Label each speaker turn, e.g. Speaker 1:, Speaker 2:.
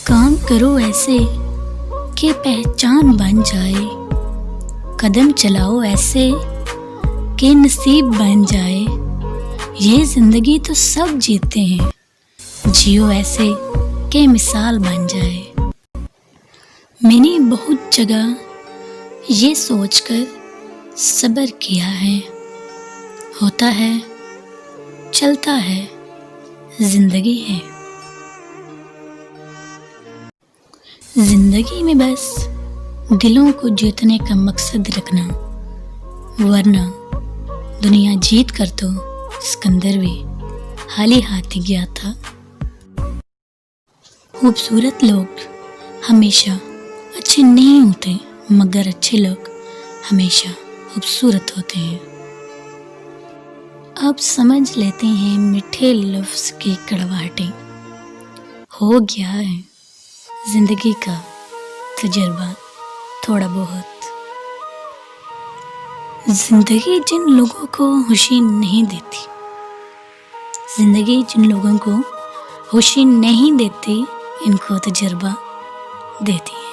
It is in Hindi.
Speaker 1: काम करो ऐसे कि पहचान बन जाए, कदम चलाओ ऐसे कि नसीब बन जाए। ये जिंदगी तो सब जीते हैं, जियो ऐसे कि मिसाल बन जाए। मैंने बहुत जगह ये सोचकर सब्र किया है, होता है चलता है, जिंदगी है। जिंदगी में बस दिलों को जीतने का मकसद रखना, वरना दुनिया जीत कर तो सिकंदर भी खाली हाथ गया था। खूबसूरत लोग हमेशा अच्छे नहीं होते, मगर अच्छे लोग हमेशा खूबसूरत होते हैं। अब समझ लेते हैं मीठे लफ्ज़ की कड़वाहटें। हो गया है जिंदगी का तजुर्बा थोड़ा बहुत। जिंदगी जिन लोगों को खुशी नहीं देती, जिंदगी जिन लोगों को खुशी नहीं देती, इनको तजुर्बा देती है।